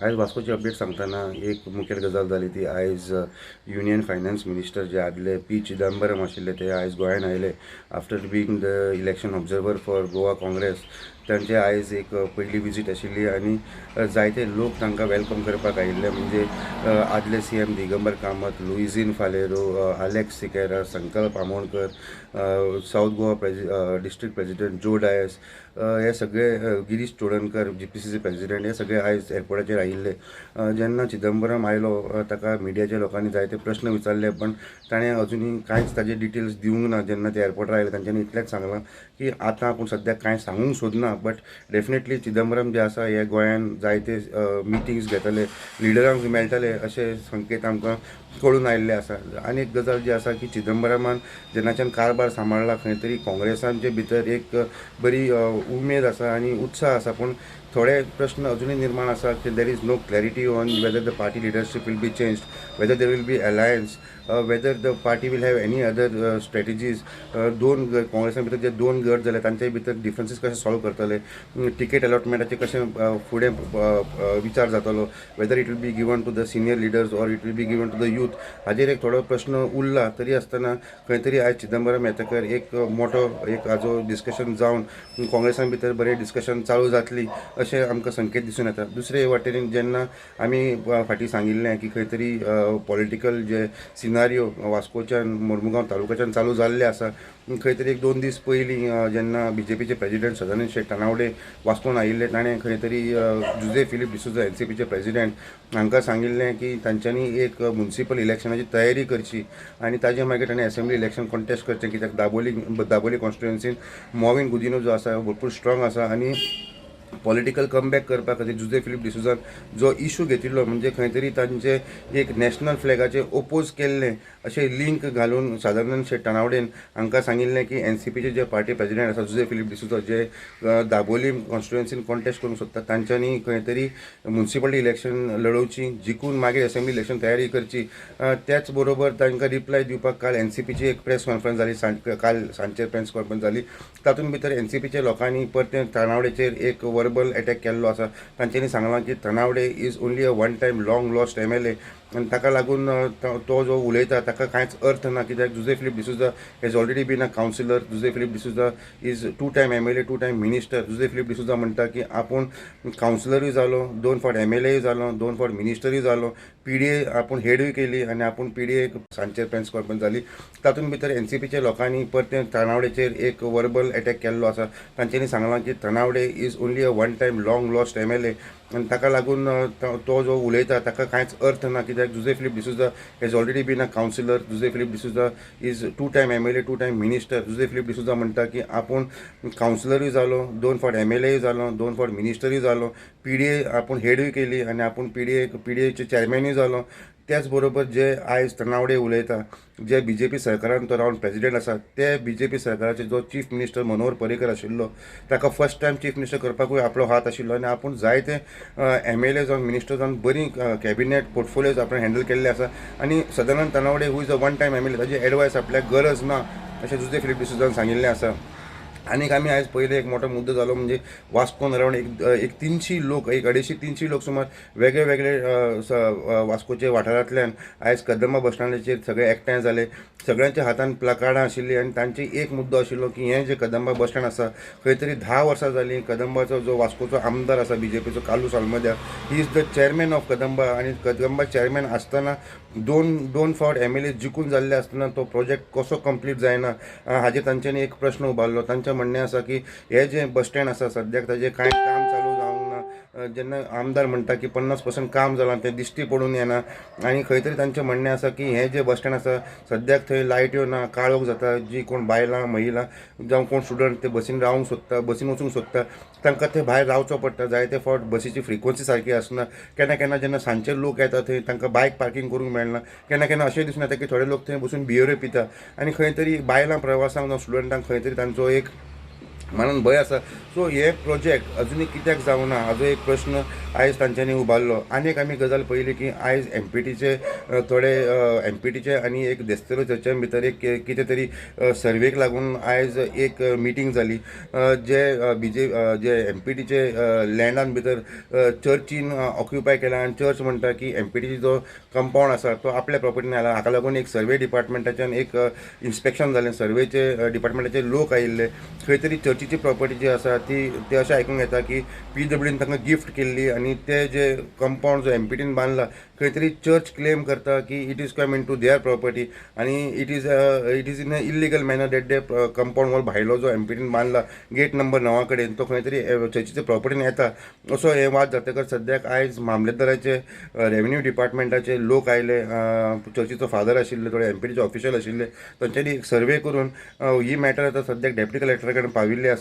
आयज वास्कोची अपडेट सांगतना एक मुखेल गजाल जाली ती आयज युनियन फायनान्स मिनिस्टर जे आदले पी चिदंबरम आशिल्ले ते आयज गोंयान आयले after being the election observer for Goa Congress. तांचे आयज एक पयली विजीट आशिल्ली आनी जायते लोक तांकां वेलकम करपाक आयिल्ले म्हणजे आदले CM दिगंबर कामत, लुइजीन फालेरो, आलेक्स सिकेरा, संकल्प Amonkar, south Goa district president जो डायस, हे सगळे गिरीश चोडणकर GPCC प्रेसिडेंट, हे सगळे आयज एअरपोर्टाचेर आयिल्ले। जेन्ना चिदंबरम आयलो ताका मिडियाच्या लोकांनी जायते प्रश्न विचारले, पण ताणें अजुनी कांयच ताजे डिटेल्स दिवंक ना। जेन्ना ते एअरपोर्टार आयले तांच्यांनी इतलेंच सांगलां की आतां आपूण सद्याक कांय सांगूंक सोदना, बट डेफिनेटली चिदंबरम जे आसा हे गोंयान जायते मिटिंग्स घेतले, लिडरांक मेळटले अशे संकेत आमकां कळून आयिल्ले आसा। आनी एक गजाल जी आसा की चिदंबरमान जेन्नाच्यान कारबार सांबाळला खंय तरी काँग्रेसांचे भितर एक बरी उमेद आसा आनी उत्साह आसा, पूण थोडे प्रश्न अजुनूय निर्माण आसा की there is no clarity on whether the party leadership will be changed, whether there will be alliance, whether the party will have any other strategies. दोन काँग्रेसां भितर जे दोन गट जाले तांचे भितर डिफरन्सीस कशे सॉल्व करतले, टिकेट अलॉटमेंटाचे कशें फुडें विचार जातलो, whether it will be given to the senior leaders or it will be given to the youth, हाजेर एक थोडो प्रश्न उरला। तरी आसतना खंय तरी आयज चिदंबरम येतकर एक मोठो एक हाजो डिस्कशन जावन काँग्रेसां भितर बरें डिस्कशन चालू जातली अशें आमकां संकेत दिसून येता। दुसरे वाटेन जेन्ना आमी फाटीं सांगिल्लें की खंय तरी पॉलिटिकल जे सिनारियो वास्कोच्यान मोर्मुगांव तालुक्याच्यान चालू जाल्ले आसा, खंय तरी एक 2 दीस पयलीं जेन्ना BJPचे प्रेसिडेंट सदानंद शेट तानावडे वास्कोन आयिल्ले, ताणें खंय तरी जुजे फिलीप डिसोजा NCPचे प्रेसिडेंट हांकां सांगिल्लें की तांच्यांनी एक म्युनिसिपल इलेक्शनाची तयारी करची आनी ताजे मागीर ताणें असेंब्ली इलेक्शन कॉन्टेस्ट करचें, कित्याक दाबोली कॉन्स्टिट्युएन्सीन मोविन गुदिनो जो आसा भरपूर स्ट्रॉंग आसा आनी पॉलिटिकल कमबॅक करपा खातीर जुजे फिलीप डिसोजान जो इशू घेतिल्लो म्हणजे खंय तरी तांचे एक नॅशनल फ्लॅगाचे ओपोज केल्लें अशें लिंक घालून सदानंद शेट तानावडेन हांकां सांगिल्लें की NCPचे जे पार्टी प्रेसिडेंट आसा जुजे फिलीप डिसोजा जे दाबोली कॉन्स्टिट्युएन्सीन कॉन्टेस्ट करूंक सोदता, तांच्यांनी खंय तरी म्युनिसिपालिटी इलेक्शन लडोवची, जिखून मागीर असेंब्ली इलेक्शन तयारी करची। त्याच बरोबर तांकां रिप्लाय दिवपाक काल NCPची एक प्रेस कॉन्फरन्स जाली, काल सांजचेर प्रेस कॉन्फरन्स जाली, तातूंत भितर NCPच्या लोकांनी परते तानावडेचेर एक वर्बल अटॅक केल्लो आसा। तांच्यांनी सांगलां की Tanavade is only a one time long lost MLA आनी ताका लागून तो जो उलयता ताका कांयच अर्थ ना, कित्याक Jose Philip D'Souza has already been a councillor, Jose Philip D'Souza is 2 time MLA, 2 time minister. Jose Philip D'Souza म्हणटा की आपूण कावन्सिलरूय जालो, 2 फावट MLAय जालो, 2 फावट मिनिस्टरूय जालो, PDA आपूण हेडूय केली आनी आपूण PDA सांजचेर प्रेस कॉन्फरन्स जाली, तातूंत भितर NCPच्या लोकांनी परते तानावडेचेर एक वर्बल अटॅक केल्लो आसा। तांच्यांनी सांगलां की Tanavade is only a one time long lost MLA आनी ताका लागून तो जो उलयता ताका कांयच अर्थ ना, कित्याक Jose Philip D'Souza has already been a councillor, Jose Philip D'Souza is 2 time MLA, 2 time minister. Jose Philip D'Souza म्हणटा की आपूण कावन्सिलरूय जालो, 2 फावट MLAय जालो, 2 फावट मिनिस्टरूय जालो, PDA आपूण हेडूय केली आनी आपूण PDAचे चॅरमॅनूय जालो। त्याच बरोबर जे आयज तानावडे उलयता, जे BJP सरकारान तो रावन प्रेसिडेंट आसा, ते BJP सरकाराचे जो चीफ मिनिस्टर मनोहर पर्रीकर आशिल्लो ताका फर्स्ट टायम चीफ मिनिस्टर करपाकूय आपलो हात आशिल्लो आनी आपूण जायते MLA जावन मिनिस्टर जावन बरी कॅबिनेट पोर्टफोलियोज आपण हँडल केल्ले आसा आनी Sadanand Tanawade who is a one time MLA, ताजी एडवायस आपल्याक गरज ना अशें जुजे फिलीप डिसोजान सांगिल्लें आसा। आनीक आमी आयज पयले एक मोठो मुद्दो जालो म्हणजे वास्कोन अरावंड एक 300 लोक, एक 250-300 लोक सुमार वेगळे वेगळे वास्कोचे वाठारांतल्यान आयज कदंबा बस स्टँडाचेर सगळे एकठांय जाले। सगळ्यांच्या हातान प्लकार्डां आशिल्लीं आनी तांची एक मुद्दो आशिल्लो की हें जे कदंबा बस स्टँड आसा खंय तरी 10 वर्सां जालीं, कदंबाचो जो वास्कोचो आमदार आसा BJPचो कालू सालमद्या, he is the chairman of Kadamba आनी कदंबा चेअरमॅन आसतना दोन फावट MLA जिखून जाल्ले आसतना तो प्रोजेक्ट कसो कंप्लीट जायना हाजेर तांच्यांनी एक प्रश्न उबारलो। तांचें म्हणणें आसा की हे जे बस स्टँड आसा सद्याक ताजें कांय काम चालू जावंक ना, जेन्ना आमदार म्हणटा की 50% काम जालां तें दिश्टी पडून येना आनी खंय तरी तांचें म्हणणें आसा की हे जे बस स्टँड आसा सद्याक थंय लायट्यो ना, काळोख जाता, जी कोण बायलां महिला जावं कोण स्टुडंट ते बसीन रावंक सोदता, बसीन वचूंक सोदता तांकां ते भायर रावचो पडटा। जायते फावट बसीची फ्रिक्वन्सी सारकी आसना, केन्ना केन्ना जेन्ना सांजचे लोक येता थंय तांकां बायक पार्किंग करूंक मेळना, केन्ना केन्ना अशें दिसून येता की थोडे लोक थंय बसून बियऱ्यो पिता आनी खंय तरी बायलां प्रवासांक जावं स्टुडंटांक खंय तरी तांचो एक म्हणून भंय आसा. सो हे प्रोजेक्ट अजुनूय कित्याक जावना हाजो एक प्रश्न आयज तांच्यांनी उबारलो. आनी आमी गजाल पयली की आयज एमपीटीचे थोडे एमपीटीचे आनी एक देस्तेलो चर्चे भितर एक कितें तरी सर्वेक लागून आयज एक मिटींग जाली. जे एमपीटीचे लँडान भितर चर्चीन ऑक्युपाय केला आनी चर्च म्हणटा की एमपीटीची जो कंपाऊंड आसा तो आपल्या प्रॉपर्टीन आयला. हाका लागून एक सर्वे डिपार्टमेंटाच्यान एक इन्स्पेक्शन जालें. सर्वेचे डिपार्टमेंटाचे लोक आयिल्ले. खंय तरी चर्चीची प्रॉपर्टी जी आसा ते अशें आयकूंक येता की PWDन तांकां गिफ्ट केल्ली आनी ते जे कंपाऊंड जो एमपीटीन बांदला खंय तरी चर्च क्लेम करता की it is come in to their property आनी it is in a illegal manner that they compound wall भायलो जो एमपीटीन बांदला गेट नंबर 9 कडेन तो खंय तरी चर्चीच्या प्रॉपर्टीन येता. असो हे वाद जातकच सद्याक आयज मामलेदाराचे रेव्हेन्यू डिपार्टमेंटाचे लोक आयले. चर्चीचो फादर आशिल्ले, थोडे एमपीटीचे ऑफिशियल आशिल्ले, तांच्यांनी एक सर्वे करून ही मॅटर आतां सद्याक डेप्युटी कलेक्टरा कडेन पाविल्ली